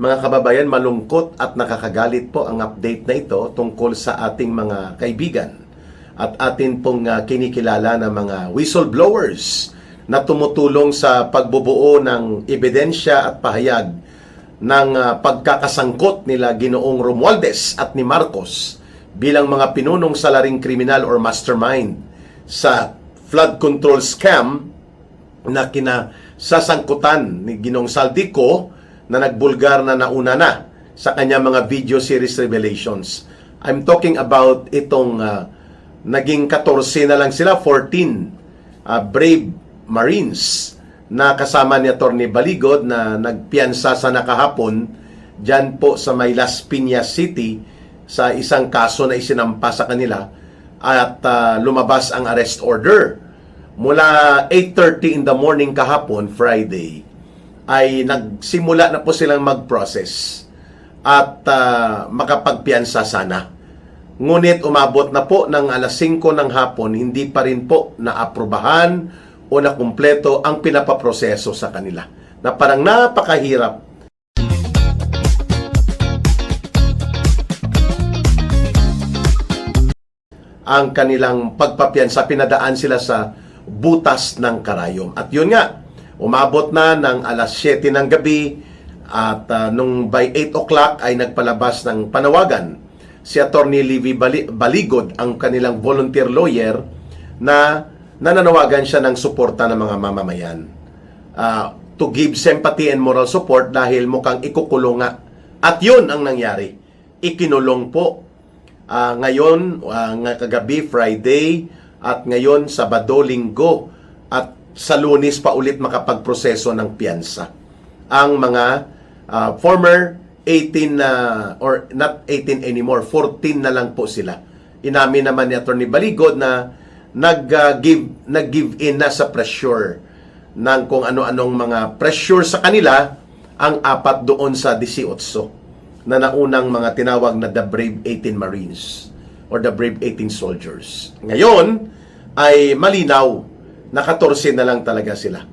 Mga kababayan, malungkot at nakakagalit po ang update na ito tungkol sa ating mga kaibigan at atin pong kinikilala na mga whistleblowers na tumutulong sa pagbubuo ng ebidensya at pahayag ng pagkakasangkot nila Ginoong Romualdez at ni Marcos bilang mga pinunong salaring kriminal or mastermind sa flood control scam na kinasasangkutan ni Ginoong Saldico na nagbulgar na nauna na sa kanya mga video series revelations. I'm talking about itong naging 14 na lang sila, 14 brave Marines na kasama ni Atty. Baligod na nagpiyansa sa nakahapon dyan po sa may Las Piñas City sa isang kaso na isinampa sa kanila at lumabas ang arrest order. Mula 8:30 in the morning kahapon, Friday, ay nagsimula na po silang mag-process at makapagpiyansa sana. Ngunit umabot na po ng alas 5 ng hapon, hindi pa rin po naaprubahan o nakumpleto ang pinapaproseso sa kanila. Na parang napakahirap. Ang kanilang pagpapiyansa, pinadaan sila sa butas ng karayom. At yun nga, umabot na ng alas 7 ng gabi at nung by 8 o'clock ay nagpalabas ng panawagan si Atty. Livy Baligod, ang kanilang volunteer lawyer, na nananawagan siya ng suporta ng mga mamamayan to give sympathy and moral support dahil mukhang ikukulong nga. At yun ang nangyari. Ikinulong po ngayon, kagabi, Friday, at ngayon, Sabado, Linggo, at sa Lunes pa ulit makapagproseso ng piyansa ang mga former 18 or not 18 anymore, 14 na lang po sila. Inamin naman ni Atty. Baligod na nag-give in na sa pressure ng kung ano-anong mga pressure sa kanila ang apat doon sa 18 na naunang mga tinawag na the Brave 18 Marines or the Brave 18 Soldiers. Ngayon ay malinaw na 14 na lang talaga sila.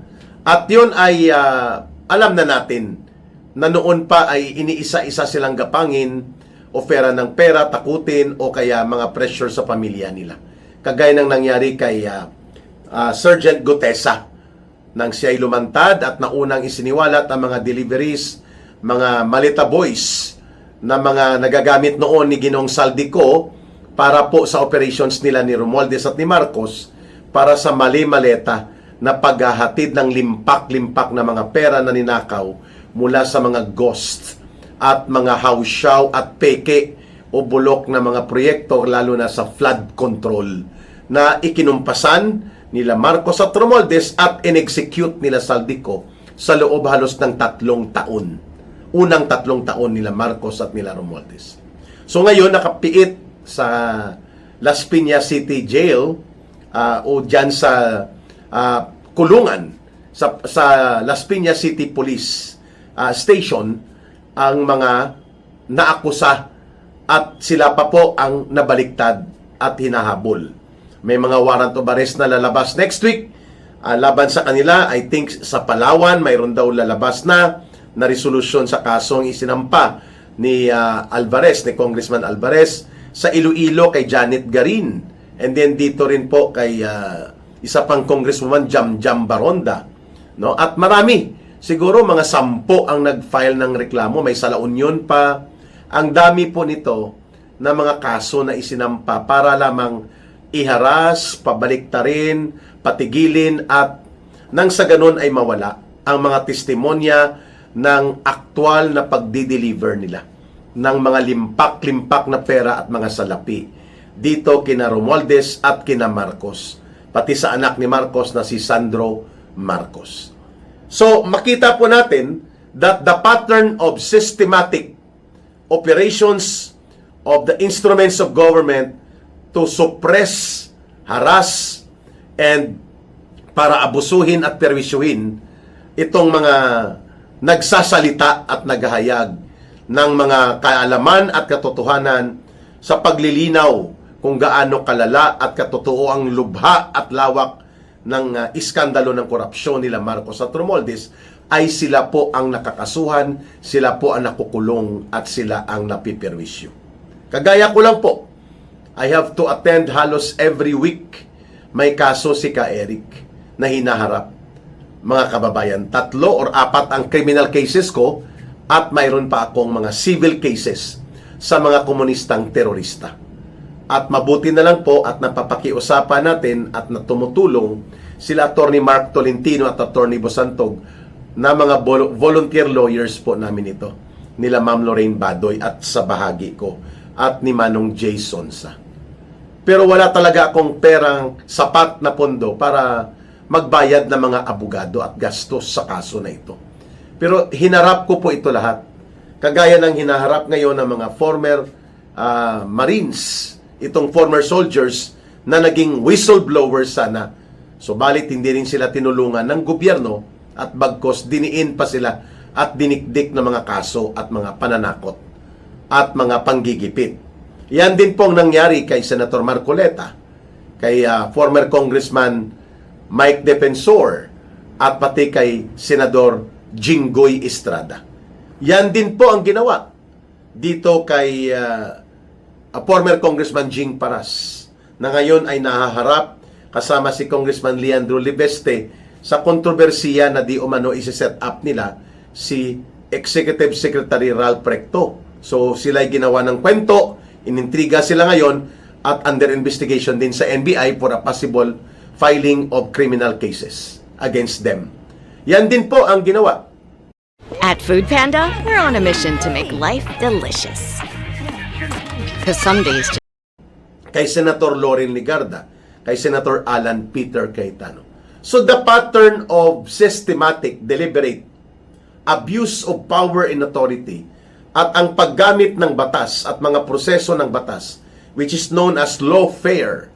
At yun ay alam na natin na noon pa ay iniisa-isa silang gapangin, ofera ng pera, takutin, o kaya mga pressure sa pamilya nila. Kagaya ng nangyari kay Sergeant Gutesa nang siya ay lumantad at naunang isiniwalat ang mga deliveries, mga maleta boys na mga nagagamit noon ni Ginoong Saldico para po sa operations nila ni Romualdez at ni Marcos para sa mali-maleta na paghahatid ng limpak-limpak na mga pera na ninakaw mula sa mga ghost at mga hausyaw at peke o bulok na mga proyekto, lalo na sa flood control na ikinumpasan nila Marcos at Romualdez at in-execute nila Saldico sa loob halos ng 3 taon. Unang 3 taon nila Marcos at nila Romualdez. So ngayon, nakapiit sa Las Piñas City Jail o dyan sa kulungan sa Las Piñas City Police Station ang mga naakusa at sila pa po ang nabaliktad at hinahabol. May mga warrant of arrest na lalabas next week laban sa kanila. I think sa Palawan mayroon daw lalabas na resolusyon sa kasong isinampa ni Alvarez, ni Congressman Alvarez. Sa Iloilo kay Janet Garin. And then dito rin po kay isa pang congresswoman, Jam Baronda. No? At marami, siguro mga 10 ang nag-file ng reklamo. May sa La Union pa. Ang dami po nito na mga kaso na isinampa para lamang iharas, pabaliktarin, patigilin at nang sa ganun ay mawala ang mga testimonya ng aktwal na pagdi-deliver nila ng mga limpak-limpak na pera at mga salapi dito kina Romualdez at kina Marcos, pati sa anak ni Marcos na si Sandro Marcos. So makita po natin that the pattern of systematic operations of the instruments of government to suppress, harass, and para abusuhin at perwisyuhin itong mga nagsasalita at naghahayag ng mga kaalaman at katotohanan sa paglilinaw kung gaano kalala at katotoo ang lubha at lawak ng iskandalo ng korupsyon nila Marcos at Romualdez ay sila po ang nakakasuhan, sila po ang nakukulong at sila ang napiperwisyo. Kagaya ko lang po, I have to attend halos every week. May kaso si Ka Eric na hinaharap. Mga kababayan, 3 or 4 ang criminal cases ko at mayroon pa akong mga civil cases sa mga komunistang terorista. At mabuti na lang po at napapakiusapan natin at natumutulong sila Attorney Mark Tolentino at Attorney Bosantog na mga volunteer lawyers po namin ito. Nila Ma'am Lorraine Badoy at sa bahagi ko at ni Manong Jay Sonsa. Pero wala talaga akong perang sapat na pondo para magbayad ng mga abogado at gastos sa kaso na ito. Pero hinarap ko po ito lahat. Kagaya ng hinaharap ngayon ng mga former Marines, itong former soldiers na naging whistleblowers sana. Subalit hindi rin sila tinulungan ng gobyerno at bagkos diniin pa sila at dinikdik ng mga kaso at mga pananakot at mga panggigipit. Yan din pong nangyari kay Senator Marcoleta, kay former Congressman Mike Defensor at pati kay Senador Jinggoy Estrada. Yan din po ang ginawa dito kay former Congressman Jing Paras na ngayon ay nahaharap kasama si Congressman Leandro Libeste sa kontrobersiya na di umano isi-set up nila si Executive Secretary Ralph Recto. So sila ay ginawa ng kwento, inintriga sila ngayon at under investigation din sa NBI for a possible filing of criminal cases against them. Yan din po ang ginawa. At Food Panda, we're on a mission to make life delicious. Because some days Kay Senator Loren Ligarda, kay Senator Alan Peter Cayetano. So the pattern of systematic, deliberate abuse of power and authority at ang paggamit ng batas at mga proseso ng batas, which is known as lawfare,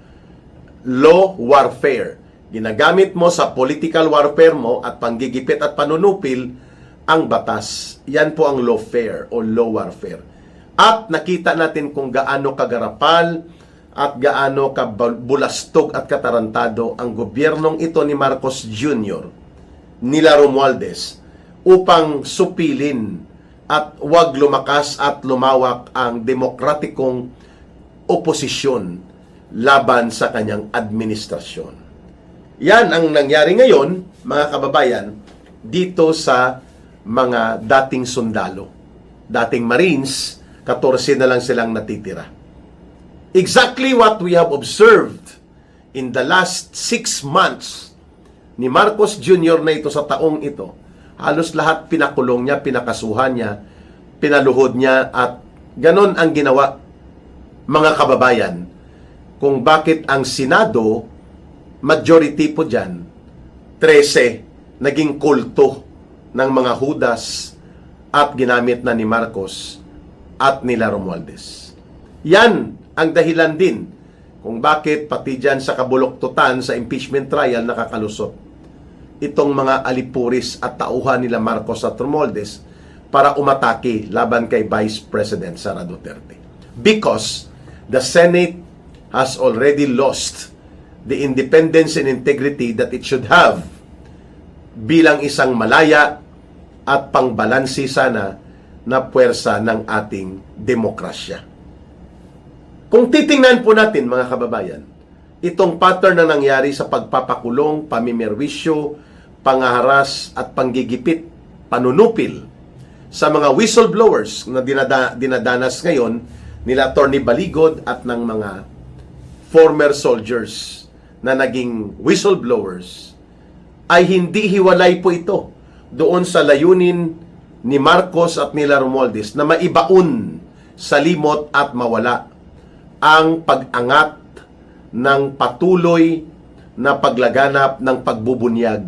law warfare. Ginagamit mo sa political warfare mo at panggigipit at panunupil ang batas. Yan po ang lawfare o law warfare. At nakita natin kung gaano kagarapal at gaano kabulastog at katarantado ang gobyernong ito ni Marcos Jr., nila Romualdez, upang supilin at wag lumakas at lumawak ang demokratikong oposisyon laban sa kanyang administrasyon. Yan ang nangyari ngayon, mga kababayan, dito sa mga dating sundalo, dating Marines, 14 na lang silang natitira. Exactly what we have observed in the last 6 months ni Marcos Jr. na ito sa taong ito. Halos lahat pinakulong niya, pinakasuhan niya, pinaluhod niya at ganon ang ginawa, mga kababayan, kung bakit ang Senado, majority po dyan, 13, naging kulto ng mga Judas at ginamit na ni Marcos at nila Romualdez. Yan ang dahilan din kung bakit pati dyan sa kabuloktutan sa impeachment trial nakakalusot itong mga alipuris at tauhan nila Marcos at Romualdez para umatake laban kay Vice President Sara Duterte. Because the Senate has already lost the independence and integrity that it should have bilang isang malaya at pangbalansi sana na puwersa ng ating demokrasya. Kung titingnan po natin, mga kababayan, itong pattern na nangyari sa pagpapakulong, pamimerwisyo, pangaharas at panggigipit, panunupil sa mga whistleblowers na dinadanas ngayon nila Attorney Baligod at ng mga former soldiers na naging whistleblowers, ay hindi hiwalay po ito doon sa layunin ni Marcos at nila Romualdez na maibaon sa limot at mawala ang pag-angat ng patuloy na paglaganap ng pagbubunyag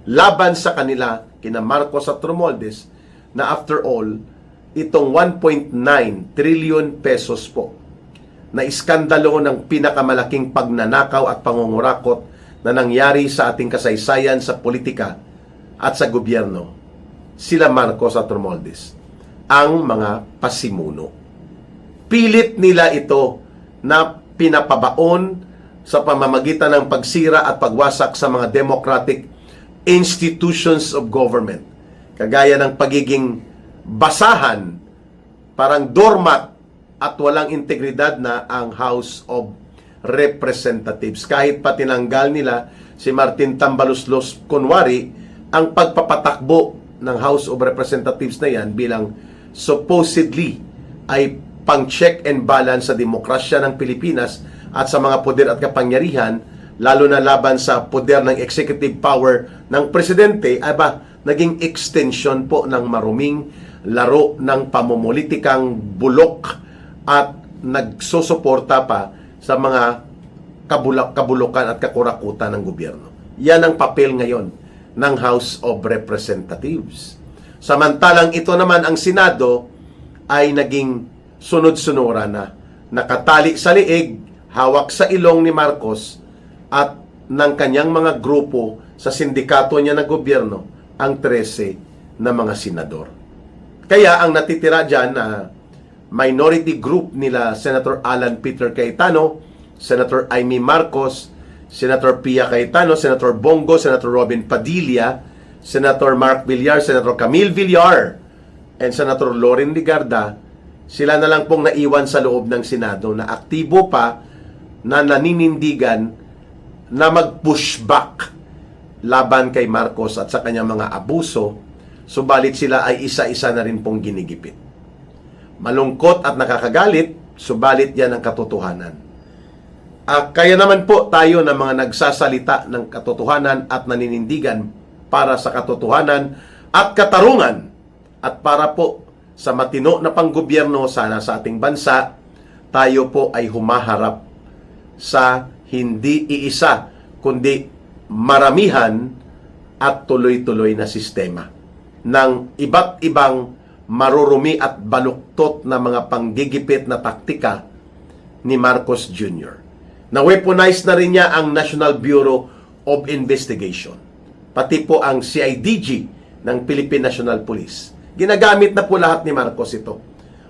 laban sa kanila kina Marcos at Romualdez na after all, itong 1.9 trillion pesos po na iskandalo ng pinakamalaking pagnanakaw at pangungurakot na nangyari sa ating kasaysayan sa politika at sa gobyerno, sila Marcos at Romualdez, ang mga pasimuno. Pilit nila ito na pinapabaon sa pamamagitan ng pagsira at pagwasak sa mga democratic institutions of government. Kagaya ng pagiging basahan, parang doormat at walang integridad na ang House of Representatives. Kahit pa tinanggal nila si Martin Tambaluslos, kunwari, ang pagpapatakbo ng House of Representatives na yan bilang supposedly ay pang-check and balance sa demokrasya ng Pilipinas at sa mga poder at kapangyarihan, lalo na laban sa poder ng executive power ng presidente, ay ba, naging extension po ng maruming laro ng pamumulitikang bulok at nagsusuporta pa sa mga kabulukan at kakurakutan ng gobyerno. Yan ang papel ngayon ng House of Representatives. Samantalang ito naman ang Senado ay naging sunod-sunura na. Nakatali sa liig, hawak sa ilong ni Marcos at ng kanyang mga grupo sa sindikato niya ng gobyerno, ang 13 na mga senador. Kaya ang natitira dyan na minority group nila Senator Alan Peter Cayetano, Senator Amy Marcos, Senator Pia Cayetano, Senator Bongo, Senator Robin Padilla, Senator Mark Villar, Senator Camille Villar, and Senator Loren Ligarda, sila na lang pong naiwan sa loob ng Senado na aktibo pa na naninindigan na mag-pushback laban kay Marcos at sa kanyang mga abuso, subalit sila ay isa-isa na rin pong ginigipit. Malungkot at nakakagalit, subalit yan ang katotohanan. Kaya naman po tayo na mga nagsasalita ng katotohanan at naninindigan para sa katotohanan at katarungan at para po sa matino na panggobyerno sana sa ating bansa, tayo po ay humaharap sa hindi iisa kundi maramihan at tuloy-tuloy na sistema ng iba't ibang marurumi at baluktot na mga panggigipit na taktika ni Marcos Jr. Na-weaponize na rin niya ang National Bureau of Investigation, pati po ang CIDG ng Philippine National Police. Ginagamit na po lahat ni Marcos ito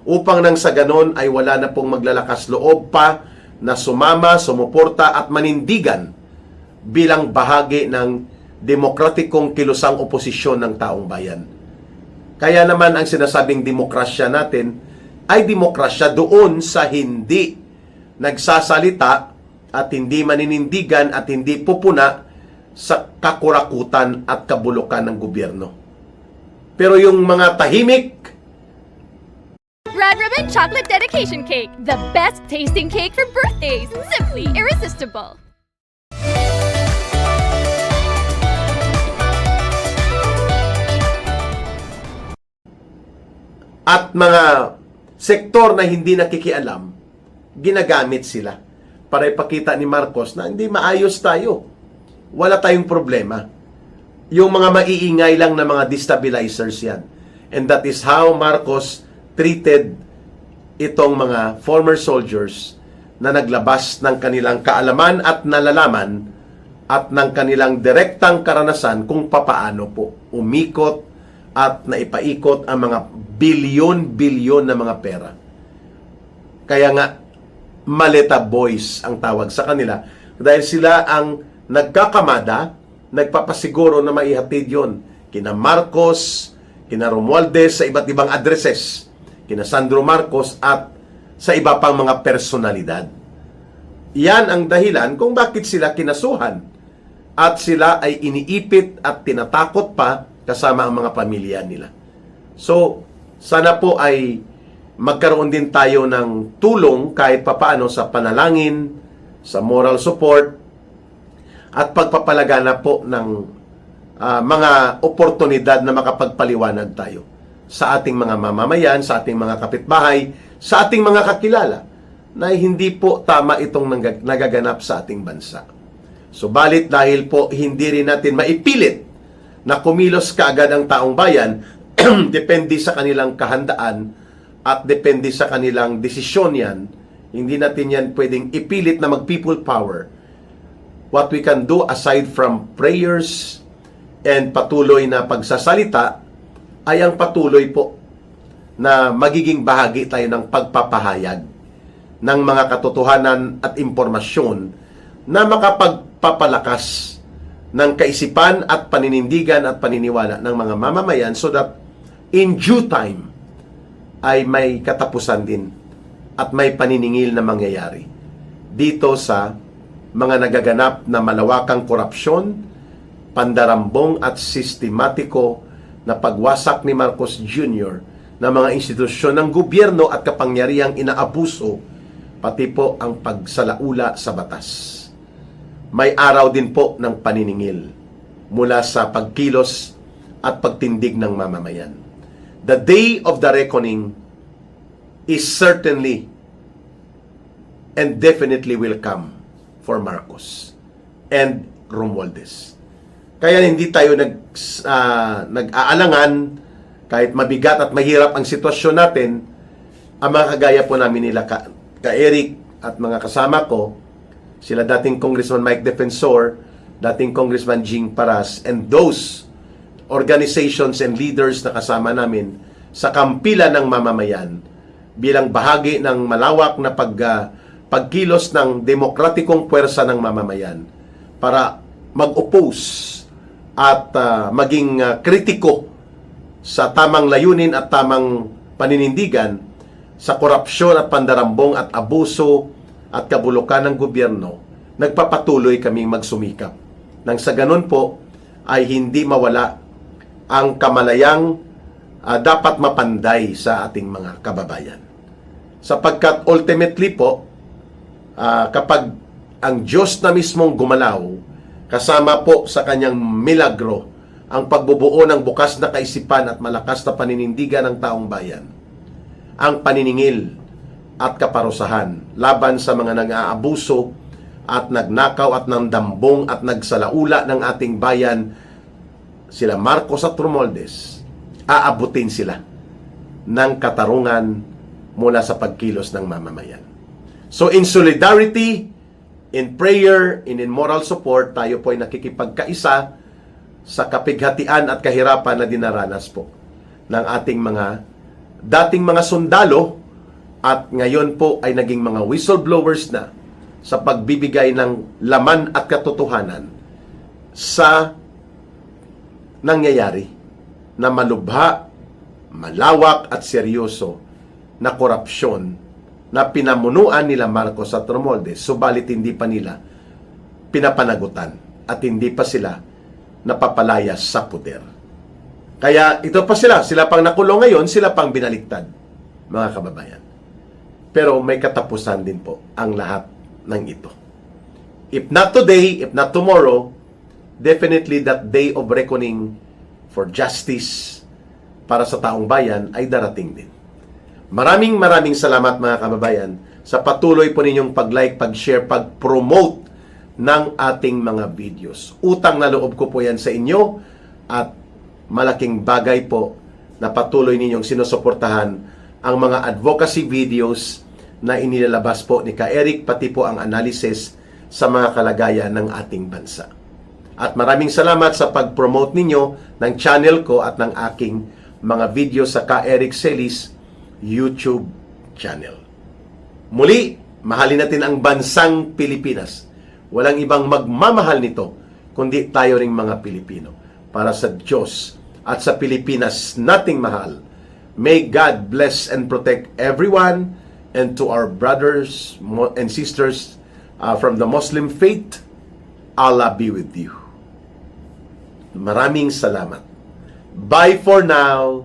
upang nang sa ganon ay wala na pong maglalakas loob pa na sumama, sumuporta at manindigan bilang bahagi ng demokratikong kilusang oposisyon ng taong bayan. Kaya naman ang sinasabing demokrasya natin ay demokrasya doon sa hindi nagsasalita at hindi maninindigan at hindi pupuna sa kakurakutan at kabulukan ng gobyerno. Pero yung mga tahimik, Red Ribbon Chocolate Dedication Cake, the best tasting cake for birthdays, simply irresistible. at mga sektor na hindi nakikialam, ginagamit sila para ipakita ni Marcos na hindi maayos tayo. Wala tayong problema. Yung mga maiingay lang na mga destabilizers yan. And that is how Marcos treated itong mga former soldiers na naglabas ng kanilang kaalaman at nalalaman at ng kanilang direktang karanasan kung papaano po umikot at naipaikot ang mga bilyon-bilyon na mga pera. Kaya nga, Maleta Boys ang tawag sa kanila dahil sila ang nagkakamada, nagpapasiguro na maihatid yun kina Marcos, kina Romualdez sa iba't ibang addresses, kina Sandro Marcos at sa iba pang mga personalidad. Yan ang dahilan kung bakit sila kinasuhan at sila ay iniipit at tinatakot pa kasama ang mga pamilya nila. So, sana po ay magkaroon din tayo ng tulong kahit papaano sa panalangin, sa moral support, at pagpapalagana po ng mga oportunidad na makapagpaliwanag tayo sa ating mga mamamayan, sa ating mga kapitbahay, sa ating mga kakilala na hindi po tama itong nagaganap sa ating bansa. Subalit dahil po hindi rin natin maipilit na kumilos kaagad ang taong bayan, depende sa kanilang kahandaan at depende sa kanilang desisyon yan, hindi natin yan pwedeng ipilit na mag-people power. What we can do aside from prayers and patuloy na pagsasalita ay ang patuloy po na magiging bahagi tayo ng pagpapahayag ng mga katotohanan at impormasyon na makapagpapalakas ng kaisipan at paninindigan at paniniwala ng mga mamamayan so that in due time ay may katapusan din at may paniningil na mangyayari dito sa mga nagaganap na malawakang korupsyon, pandarambong at sistematiko na pagwasak ni Marcos Jr. ng mga institusyon ng gobyerno at kapangyarihang inaabuso, pati po ang pagsalaula sa batas. May araw din po ng paniningil mula sa pagkilos at pagtindig ng mamamayan. The day of the reckoning is certainly and definitely will come for Marcos and Romualdez. Kaya hindi tayo nag-aalangan kahit mabigat at mahirap ang sitwasyon natin. Ang mga kagaya po namin nila ka Eric at mga kasama ko, sila dating Congressman Mike Defensor, dating Congressman Jing Paras, and those organizations and leaders na kasama namin sa kampila ng mamamayan bilang bahagi ng malawak na pagkilos ng demokratikong puwersa ng mamamayan para mag-oppose at maging kritiko sa tamang layunin at tamang paninindigan sa korupsyon at pandarambong at abuso at kabulukan ng gobyerno. Nagpapatuloy kaming magsumikap nang sa ganun po ay hindi mawala ang kamalayang dapat mapanday sa ating mga kababayan. Sapagkat ultimately po, kapag ang Diyos na mismong gumalaw, kasama po sa kanyang milagro, ang pagbubuo ng bukas na kaisipan at malakas na paninindigan ng taong bayan, ang paniningil at kaparusahan laban sa mga nag-aabuso at nagnakaw at nandambong at nagsalaula ng ating bayan, sila Marcos at Romualdez, aabutin sila ng katarungan mula sa pagkilos ng mamamayan. So in solidarity, in prayer, in moral support, tayo po ay nakikipagkaisa sa kapighatian at kahirapan na dinaranas po ng ating mga dating mga sundalo at ngayon po ay naging mga whistleblowers na sa pagbibigay ng laman at katotohanan sa nangyayari na malubha, malawak at seryoso na korupsyon na pinamunuan nila Marcos at Romualdez, subalit hindi pa nila pinapanagutan at hindi pa sila napapalayas sa puder. Kaya ito pa sila pang nakulong ngayon, sila pang binaliktad, mga kababayan. Pero may katapusan din po ang lahat ng ito. If not today, if not tomorrow, definitely that day of reckoning for justice para sa taong bayan ay darating din. Maraming salamat mga kababayan sa patuloy po ninyong pag-like, pag-share, pag-promote ng ating mga videos. Utang na loob ko po yan sa inyo at malaking bagay po na patuloy ninyong sinusuportahan ang mga advocacy videos na inilalabas po ni Ka Eric, pati po ang analysis sa mga kalagayan ng ating bansa. At maraming salamat sa pag-promote ninyo ng channel ko at ng aking mga video sa Ka Eric Celis YouTube channel. Muli, mahalin natin ang bansang Pilipinas. Walang ibang magmamahal nito kundi tayo ring mga Pilipino. Para sa Diyos at sa Pilipinas nating mahal. May God bless and protect everyone, and to our brothers and sisters from the Muslim faith, Allah be with you. Maraming salamat. Bye for now.